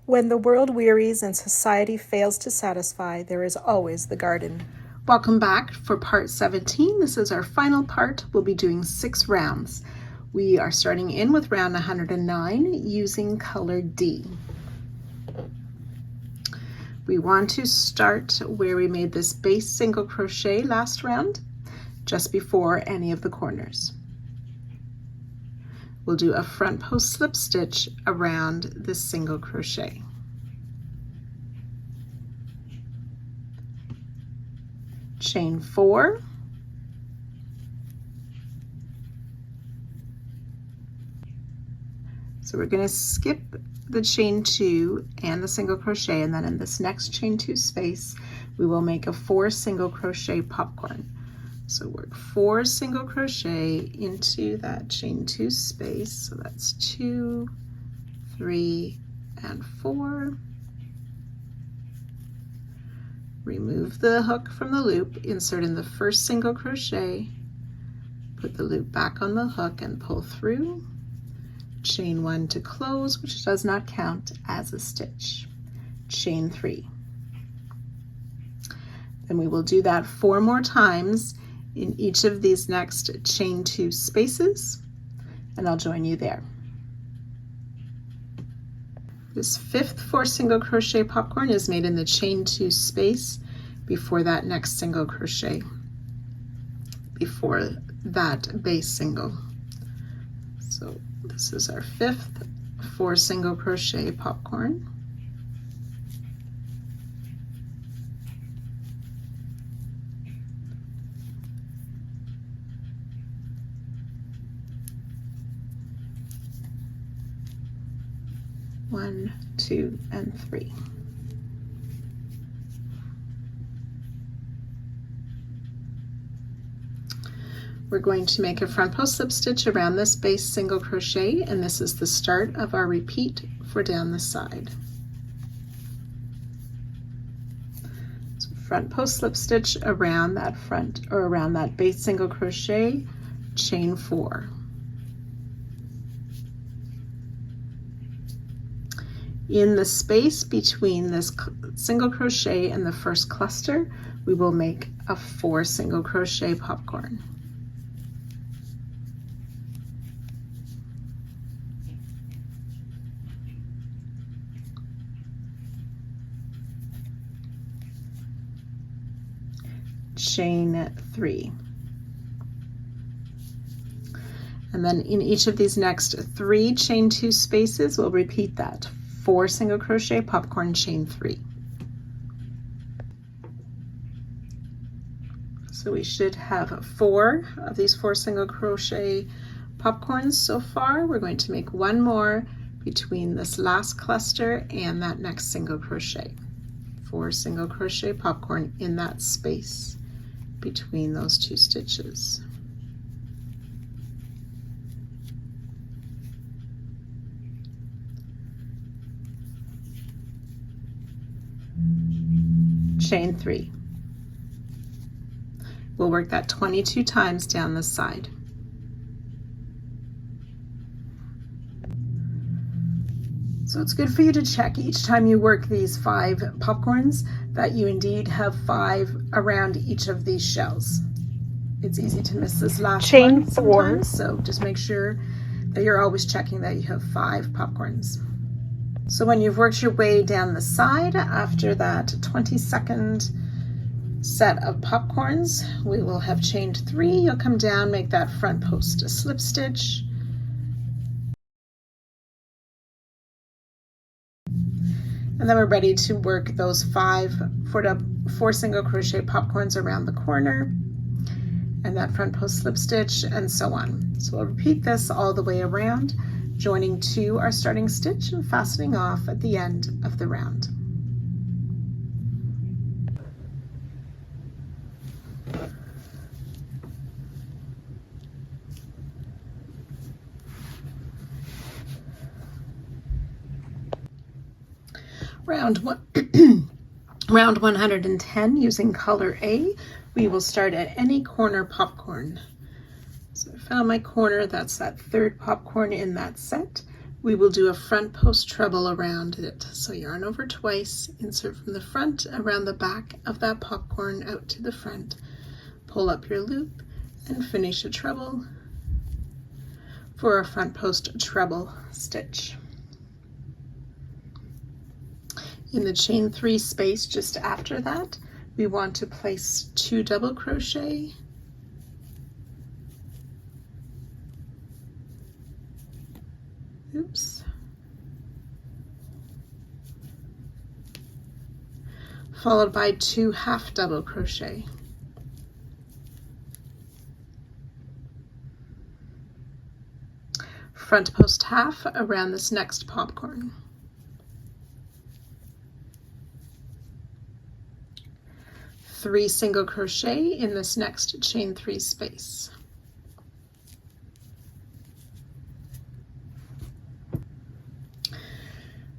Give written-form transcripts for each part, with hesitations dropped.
When the world wearies and society fails to satisfy, there is always the garden. Welcome back for part 17. This is our final part. We'll be doing 6 rounds. We are starting in with round 109 using color D. We want to start where we made this base single crochet last round, just before any of the corners. We'll do a front post slip stitch around this single crochet. Chain 4, so we're going to skip the chain 2 and the single crochet, and then in this next chain 2 space we will make a 4 single crochet popcorn. So work 4 single crochet into that chain 2 space. So that's 2, 3, and 4. Remove the hook from the loop, insert in the first single crochet, put the loop back on the hook and pull through. Chain 1 to close, which does not count as a stitch. Chain 3. Then we will do that 4 more times in each of these next chain 2 spaces, and I'll join you there. This 5th 4 single crochet popcorn is made in the chain 2 space before that next single crochet, before that base single. So this is our 5th 4 single crochet popcorn. One, 2, and 3. We're going to make a front post slip stitch around this base single crochet, and this is the start of our repeat for down the side. So front post slip stitch around that front, or around that base single crochet, chain 4. In the space between this single crochet and the first cluster, we will make a 4 single crochet popcorn. Chain 3. And then in each of these next 3 chain 2 spaces, we'll repeat that. 4 single crochet popcorn, chain 3. So we should have 4 of these 4 single crochet popcorns so far. We're going to make 1 more between this last cluster and that next single crochet. 4 single crochet popcorn in that space between those 2 stitches. Chain 3. We'll work that 22 times down the side. So it's good for you to check each time you work these 5 popcorns that you indeed have 5 around each of these shells. It's easy to miss this last Chain one 4. sometimes, so just make sure that you're always checking that you have 5 popcorns. So when you've worked your way down the side, after that 22nd set of popcorns, we will have chained 3. You'll come down, make that front post slip stitch, and then we're ready to work those 4 single crochet popcorns around the corner, and that front post slip stitch, and so on. So we'll repeat this all the way around, joining to our starting stitch and fastening off at the end of the round. Round 110 using color A, we will start at any corner popcorn. So I found my corner, that's that 3rd popcorn in that set. we will do a front post treble around it. So yarn over twice, insert from the front around the back of that popcorn out to the front, pull up your loop and finish a treble for a front post treble stitch. In the chain 3 space just after that, we want to place 2 double crochet, followed by 2 half double crochet. Front post half around this next popcorn. 3 single crochet in this next chain 3 space.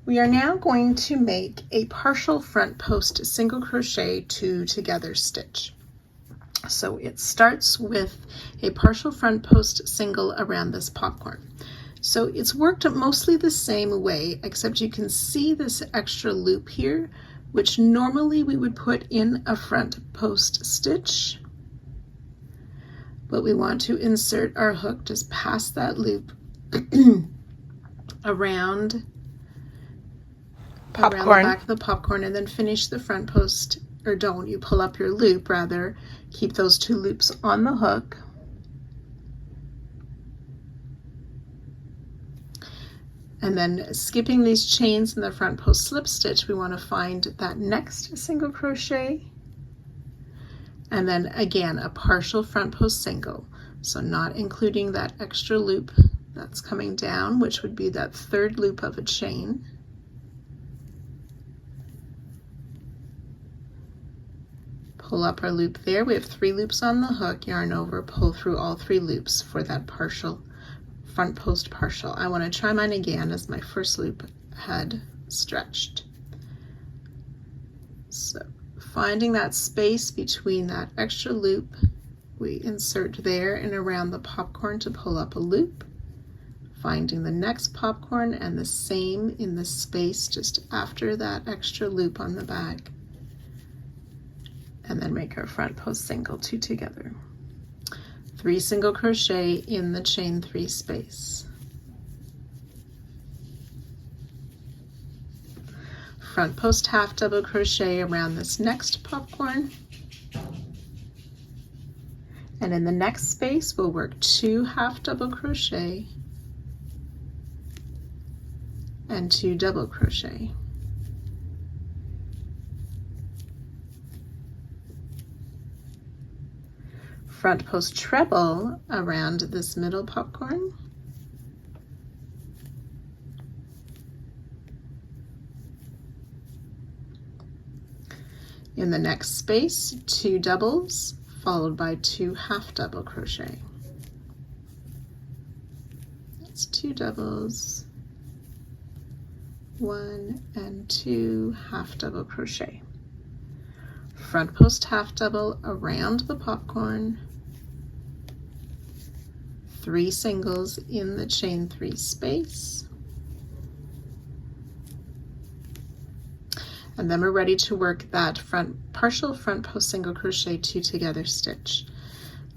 We are now going to make a partial front post single crochet 2 together stitch. So it starts with a partial front post single around this popcorn. So it's worked mostly the same way, except you can see this extra loop here, which normally we would put in a front post stitch, but we want to insert our hook just past that loop around the back of the popcorn, and then finish the front post, or don't, you pull up your loop rather, keep those 2 loops on the hook, and then skipping these chains in the front post slip stitch, we want to find that next single crochet, and then again a partial front post single, so not including that extra loop that's coming down, which would be that 3rd loop of a chain. Pull up our loop there. We have 3 loops on the hook, yarn over, pull through all 3 loops for that partial front post partial. I want to try mine again as my first loop had stretched. So finding that space between that extra loop, we insert there and around the popcorn to pull up a loop, finding the next popcorn and the same in the space just after that extra loop on the back, and then make our front post single 2 together. 3 single crochet in the chain 3 space. Front post half double crochet around this next popcorn, and in the next space we'll work 2 half double crochet and 2 double crochet. Front post treble around this middle popcorn, in the next space 2 doubles followed by 2 half double crochet. That's 2 doubles, 1 and 2 half double crochet. Front post half double around the popcorn, 3 singles in the chain 3 space, and then we're ready to work that partial front post single crochet 2 together stitch.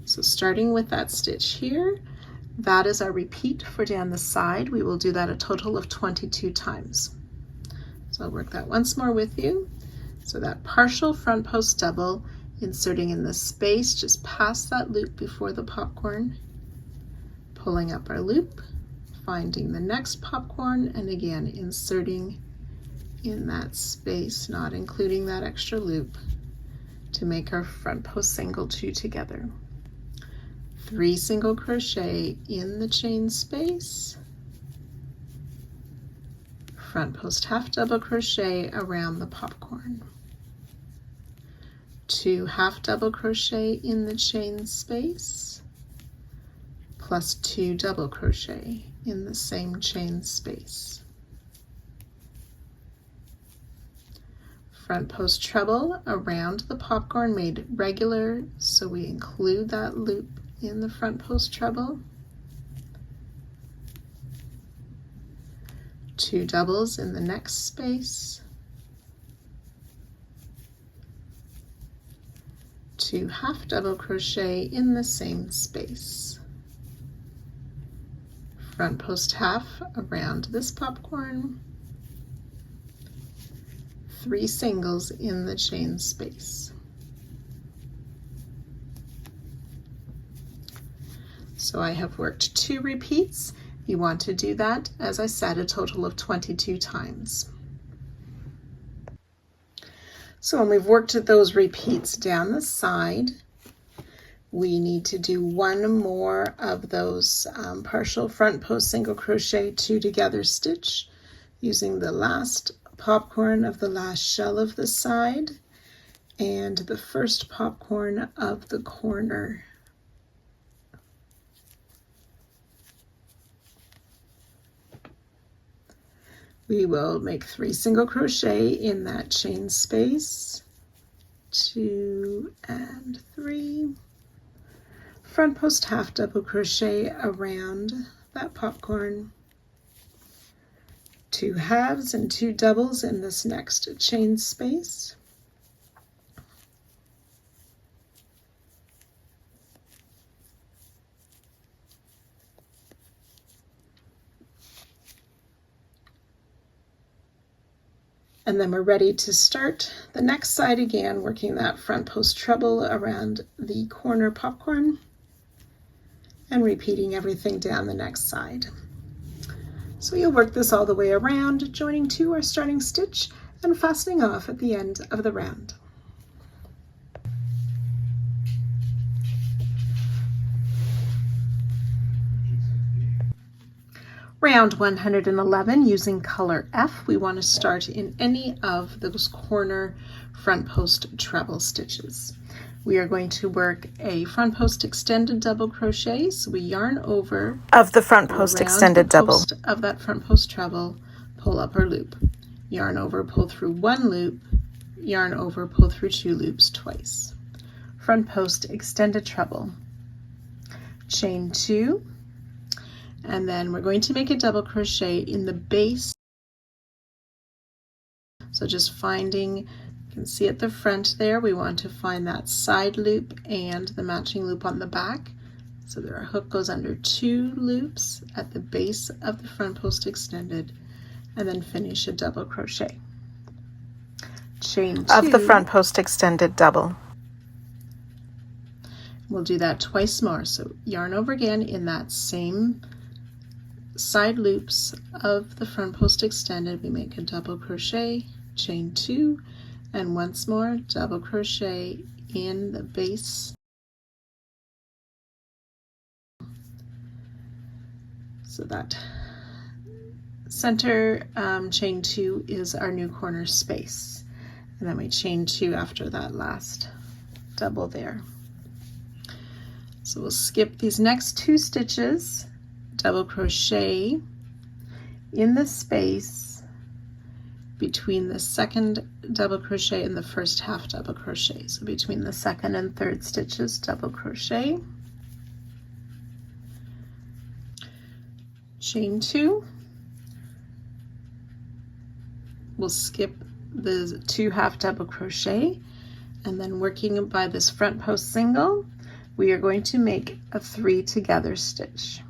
So starting with that stitch here, that is our repeat for down the side. We will do that a total of 22 times. So I'll work that once more with you. So that partial front post double, inserting in the space just past that loop before the popcorn, pulling up our loop, finding the next popcorn, and again inserting in that space, not including that extra loop, to make our front post single 2 together. 3 single crochet in the chain space, front post half double crochet around the popcorn, 2 half double crochet in the chain space, plus 2 double crochet in the same chain space. Front post treble around the popcorn made regular, so we include that loop in the front post treble. 2 doubles in the next space, 2 half double crochet in the same space, front post half around this popcorn, 3 singles in the chain space. So I have worked 2 repeats. You want to do that, as I said, a total of 22 times. So when we've worked those repeats down the side, we need to do 1 more of those partial front post single crochet 2 together stitch using the last popcorn of the last shell of the side and the first popcorn of the corner. We will make 3 single crochet in that chain space, 2 and 3, front post half double crochet around that popcorn, 2 halves and 2 doubles in this next chain space, and then we're ready to start the next side again, working that front post treble around the corner popcorn and repeating everything down the next side. So you'll work this all the way around, joining to our starting stitch and fastening off at the end of the round. Round 111, using color F, we want to start in any of those corner front post treble stitches. We are going to work a front post extended double crochet, so we yarn over of the front post extended double of that front post treble, pull up or loop, yarn over, pull through 1 loop, yarn over, pull through 2 loops twice. Front post extended treble, chain 2, and then we're going to make a double crochet in the base. So just finding, you can see at the front there, we want to find that side loop and the matching loop on the back. So there, our hook goes under 2 loops at the base of the front post extended, and then finish a double crochet. Chain 2 of the front post extended double. We'll do that twice more. So yarn over again in that same side loops of the front post extended, we make a double crochet, chain 2, and once more double crochet in the base. So that center chain 2 is our new corner space, and then we chain 2 after that last double there. So we'll skip these next 2 stitches, double crochet in the space between the second double crochet and the first half double crochet. So between the second and third stitches, double crochet, chain 2, we'll skip the 2 half double crochet, and then working by this front post single, we are going to make a 3 together stitch.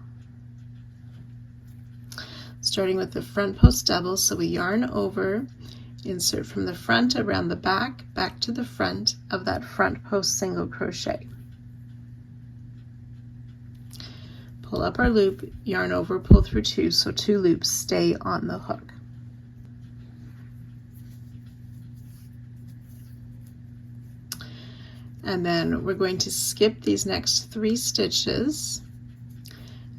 Starting with the front post double, so we yarn over, insert from the front around the back, back to the front of that front post single crochet. Pull up our loop, yarn over, pull through 2, so 2 loops stay on the hook. And then we're going to skip these next 3 stitches,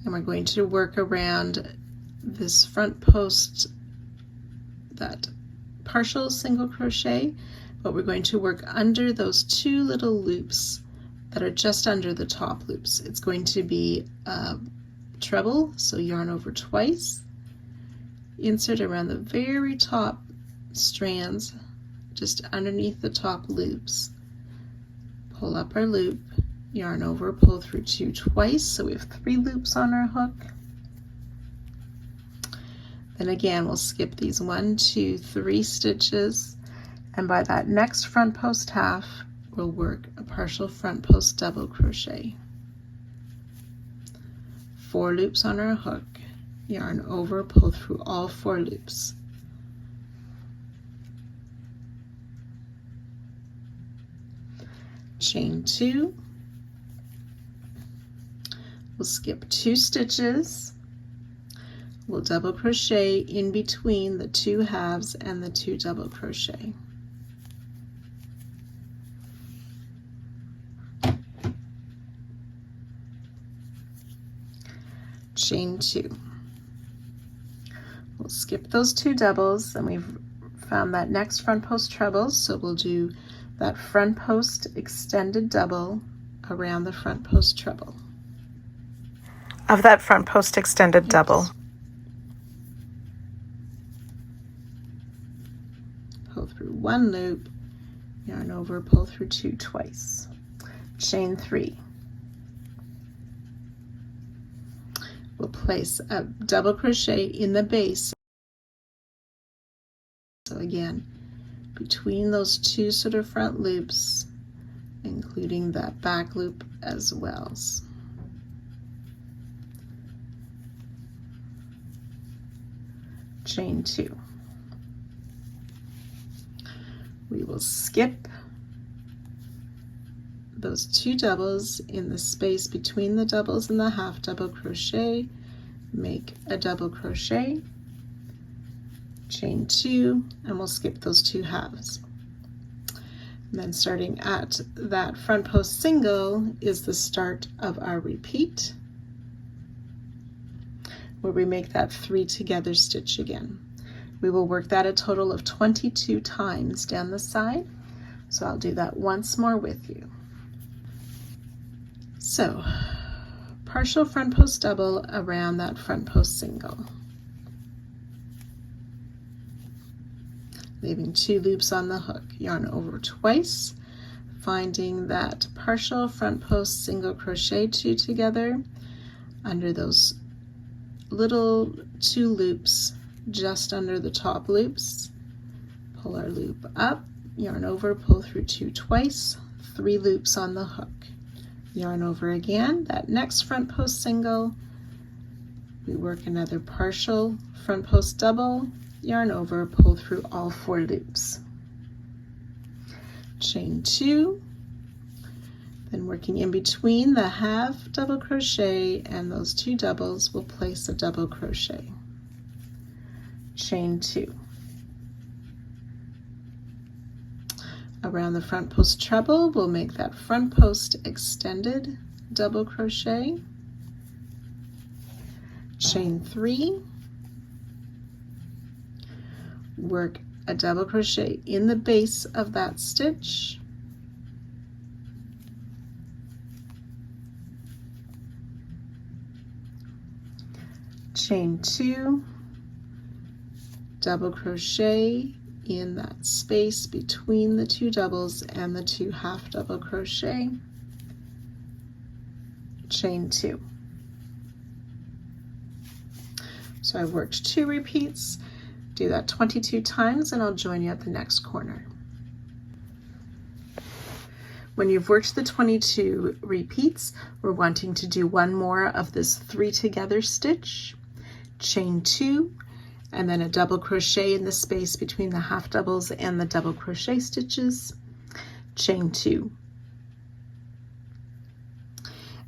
and we're going to work around this front post, that partial single crochet, but we're going to work under those 2 little loops that are just under the top loops. It's going to be a treble, so yarn over twice, insert around the very top strands, just underneath the top loops, pull up our loop, yarn over, pull through 2 twice, so we have 3 loops on our hook. Then again, we'll skip these 1, 2, 3 stitches, and by that next front post half, we'll work a partial front post double crochet. 4 loops on our hook, yarn over, pull through all 4 loops. Chain 2, we'll skip 2 stitches, we'll double crochet in between the 2 halves and the 2 double crochet. Chain 2, we'll skip those 2 doubles, and we've found that next front post treble, so we'll do that front post extended double around the front post treble. Of that front post extended double, pull through 1 loop, yarn over, pull through 2 twice. Chain 3. We'll place a double crochet in the base. So again, between those 2 sort of front loops, including that back loop as well. Chain 2. We will skip those 2 doubles in the space between the doubles and the half double crochet, make a double crochet, chain 2, and we'll skip those 2 halves. And then starting at that front post single is the start of our repeat, where we make that 3 together stitch again. We will work that a total of 22 times down the side, so I'll do that once more with you. So, partial front post double around that front post single, leaving 2 loops on the hook, yarn over twice, finding that partial front post single crochet 2 together under those little 2 loops just under the top loops, pull our loop up, yarn over, pull through 2 twice, 3 loops on the hook, yarn over again. That next front post single, we work another partial front post double, yarn over, pull through all 4 loops, chain 2, then working in between the half double crochet and those 2 doubles, we'll place a double crochet, chain 2. Around the front post treble, we'll make that front post extended double crochet, chain 3, work a double crochet in the base of that stitch, chain 2, double crochet in that space between the 2 doubles and the 2 half double crochet, chain 2. So I've worked 2 repeats. Do that 22 times and I'll join you at the next corner. When you've worked the 22 repeats, we're wanting to do 1 more of this 3 together stitch, chain 2, and then a double crochet in the space between the half doubles and the double crochet stitches, chain 2.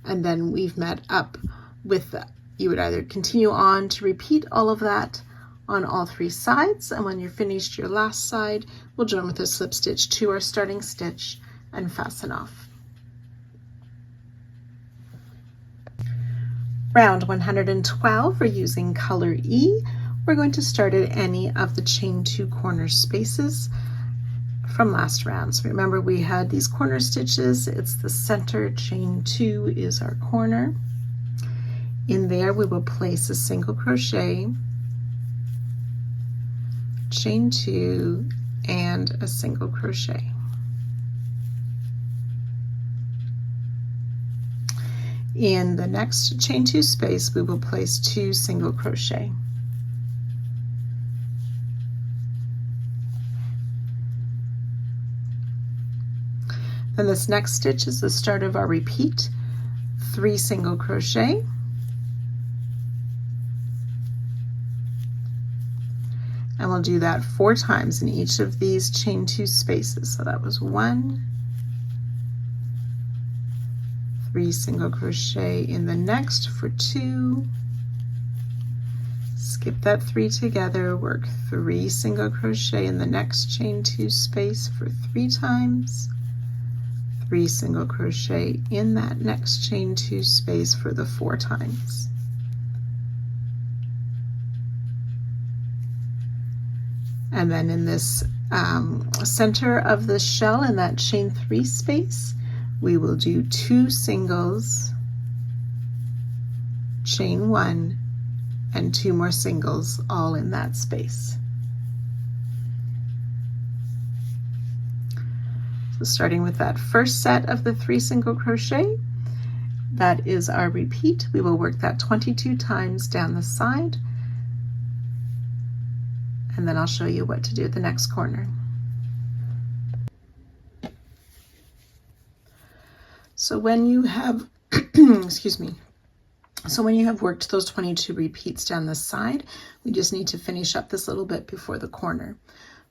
And then we've met up with, you would either continue on to repeat all of that on all 3 sides, and when you're finished your last side, we'll join with a slip stitch to our starting stitch and fasten off. Round 112, we're using color E. We're going to start at any of the chain 2 corner spaces from last round. So remember, we had these corner stitches. It's the center, chain 2 is our corner. In there we will place a single crochet, chain 2, and a single crochet. In the next chain 2 space, we will place 2 single crochet. Then this next stitch is the start of our repeat, 3 single crochet, and we'll do that 4 times in each of these chain 2 spaces. So that was 1, 3 single crochet in the next for 2, skip that 3 together, work 3 single crochet in the next chain 2 space for 3 times, 3 single crochet in that next chain 2 space for the 4 times. And then in this center of the shell, in that chain 3 space, we will do 2 singles, chain 1, and 2 more singles, all in that space. So starting with that first set of the 3 single crochet, that is our repeat. We will work that 22 times down the side, and then I'll show you what to do at the next corner. So when you have, excuse me, so when you have worked those 22 repeats down the side, we just need to finish up this little bit before the corner.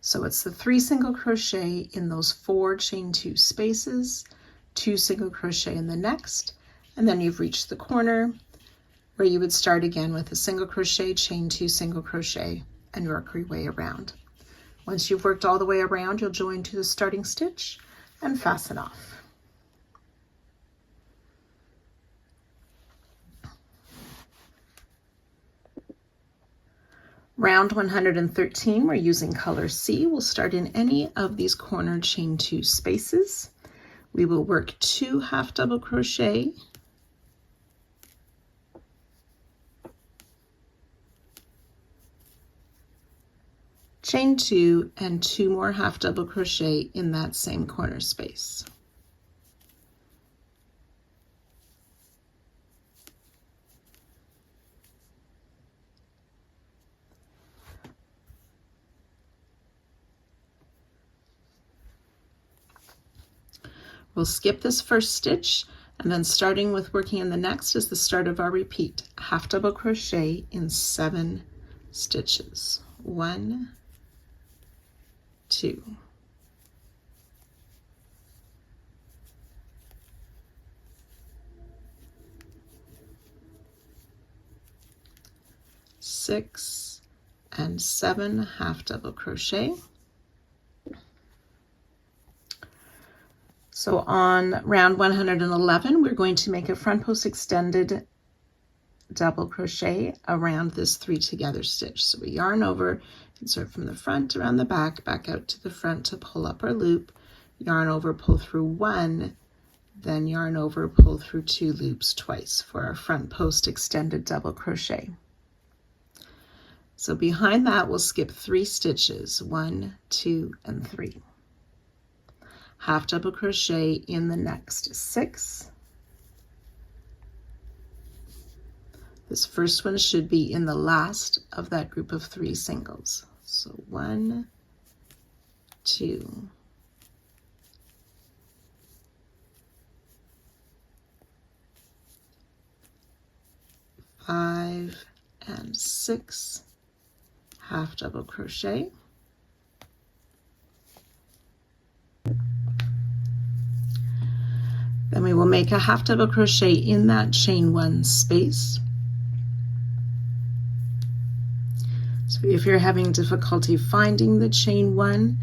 So it's the 3 single crochet in those 4 chain 2 spaces, 2 single crochet in the next, and then you've reached the corner where you would start again with a single crochet, chain 2 single crochet, and work your way around. Once you've worked all the way around, you'll join to the starting stitch and fasten off. Round 113, we're using color C. We'll start in any of these corner chain 2 spaces. We will work 2 half double crochet, chain 2, and 2 more half double crochet in that same corner space. We'll skip this first stitch, and then starting with working in the next is the start of our repeat. Half double crochet in 7 stitches. 1, 2. 6 and 7 half double crochet. So on round 111, we're going to make a front post extended double crochet around this 3 together stitch. So we yarn over, insert from the front around the back, back out to the front to pull up our loop, yarn over, pull through 1, then yarn over, pull through 2 loops twice for our front post extended double crochet. So behind that, we'll skip 3 stitches, 1, 2, and 3. Half double crochet in the next 6. This first one should be in the last of that group of 3 singles. So 1, 2, 5, and 6 half double crochet. Then we will make a half double crochet in that chain 1 space. So if you're having difficulty finding the chain 1,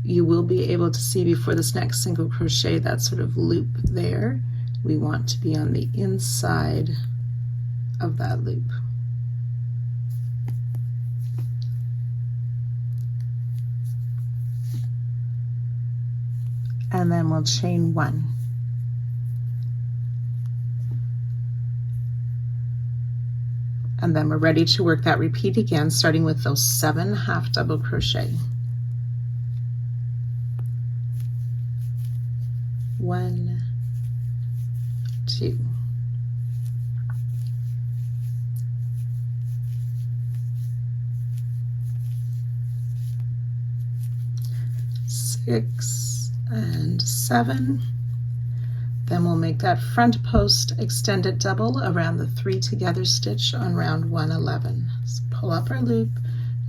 you will be able to see before this next single crochet that sort of loop there. We want to be on the inside of that loop. And then we'll chain 1. And then we're ready to work that repeat again, starting with those 7 half double crochet. 1, 2. 6 and 7. Then we'll make that front post extended double around the 3 together stitch on round 111. So pull up our loop,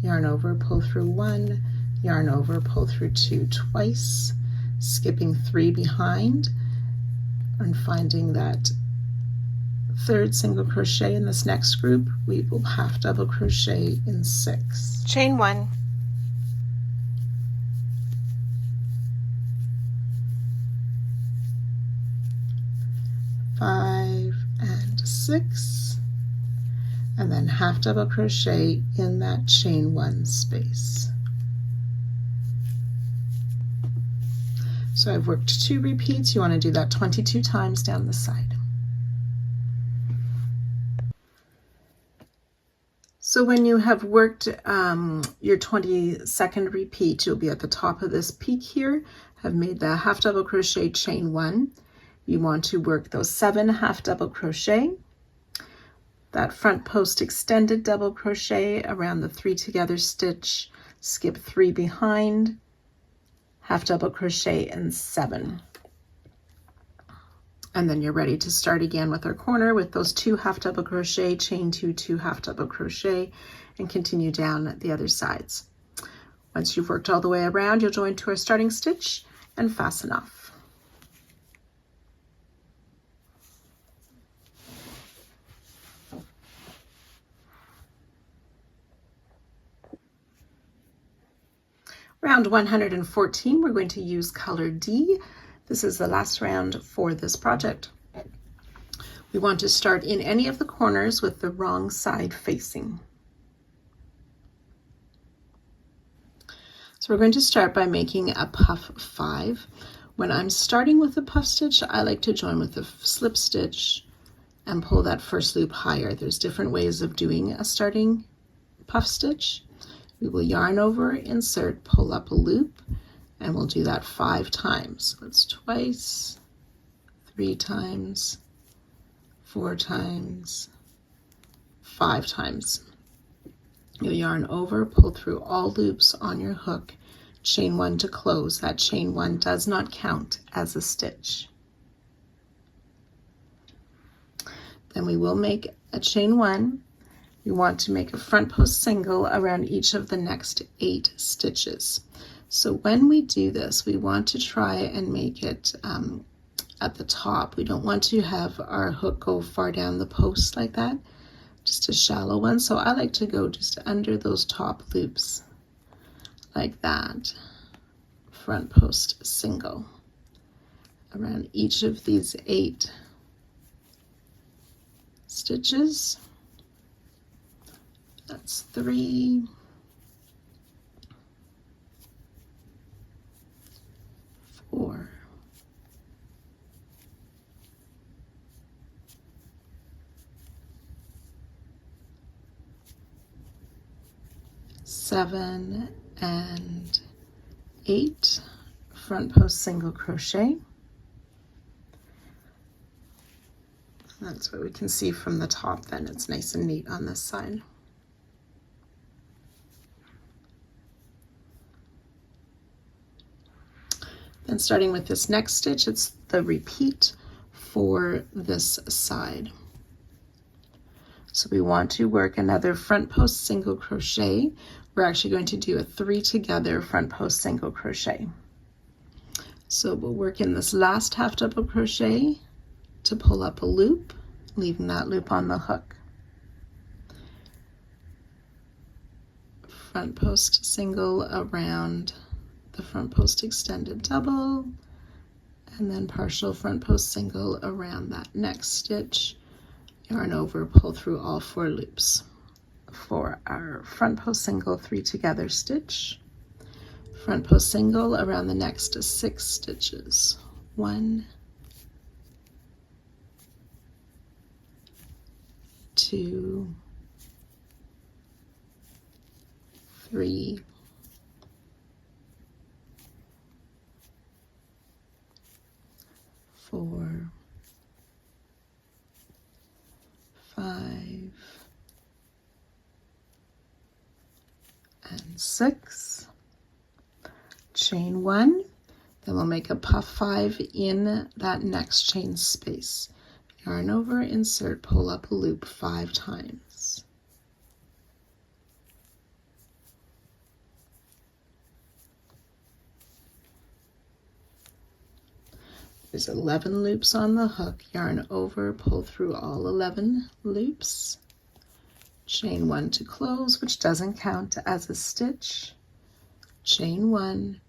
yarn over, pull through 1, yarn over, pull through 2 twice, skipping 3 behind and finding that third single crochet in this next group. We will half double crochet in 6. Chain 1, 5 and 6, and then half double crochet in that chain 1 space. So I've worked 2 repeats. You want to do that 22 times down the side. So when you have worked your 22nd repeat, you'll be at the top of this peak here, have made the half double crochet, chain 1. You want to work those 7 half double crochet, that front post extended double crochet around the 3 together stitch, skip 3 behind, half double crochet in 7. And then you're ready to start again with our corner with those 2 half double crochet, chain 2, 2 half double crochet, and continue down at the other sides. Once you've worked all the way around, you'll join to our starting stitch and fasten off. Round 114, we're going to use color D. This is the last round for this project. We want to start in any of the corners with the wrong side facing. So we're going to start by making a puff 5. When I'm starting with a puff stitch, I like to join with a slip stitch and pull that first loop higher. There's different ways of doing a starting puff stitch. We will yarn over, insert, pull up a loop, and we'll do that 5 times. So it's twice, 3 times, 4 times, 5 times. You'll yarn over, pull through all loops on your hook, chain 1 to close. That chain 1 does not count as a stitch. Then we will make a chain 1. We want to make a front post single around each of the next 8 stitches. So when we do this, we want to try and make it at the top. We don't want to have our hook go far down the post like that, just a shallow one. So I like to go just under those top loops like that. Front post single around each of these 8 stitches. That's 3, 4, 7 and 8 front post single crochet. That's what we can see from the top. Then it's nice and neat on this side. Then starting with this next stitch, it's the repeat for this side. So we want to work another front post single crochet. We're actually going to do a 3 together front post single crochet. So we'll work in this last half double crochet to pull up a loop, leaving that loop on the hook. Front post single around the front post extended double, and then partial front post single around that next stitch, yarn over, pull through all 4 loops. For our front post single 3 together stitch, front post single around the next 6 stitches. 1, 2, 3, 4, 5, and 6. Chain 1, Then we'll make a puff 5 in that next chain space. Yarn over, insert, pull up a loop 5 times. There's 11 loops on the hook. Yarn over, pull through all 11 loops. Chain 1 to close, which doesn't count as a stitch. Chain 1,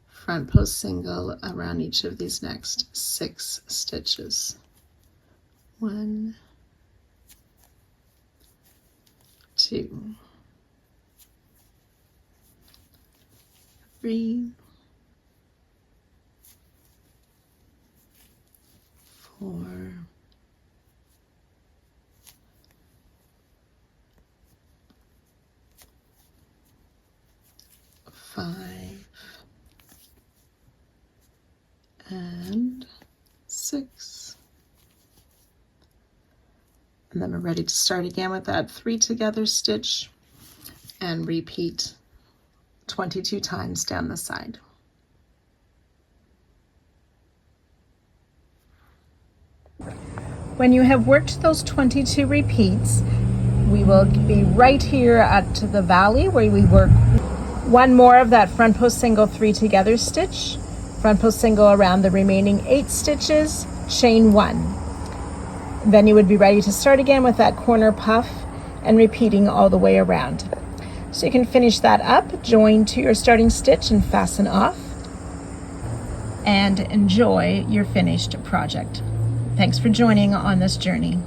front post single around each of these next 6 stitches. 1, 2, 3, 4, 5, and 6. And then we're ready to start again with that 3 together stitch and repeat 22 times down the side. When you have worked those 22 repeats, we will be right here at the valley where we work one more of that front post single 3 together stitch, front post single around the remaining 8 stitches, chain 1. Then you would be ready to start again with that corner puff and repeating all the way around. So you can finish that up, join to your starting stitch and fasten off, and enjoy your finished project. Thanks for joining on this journey.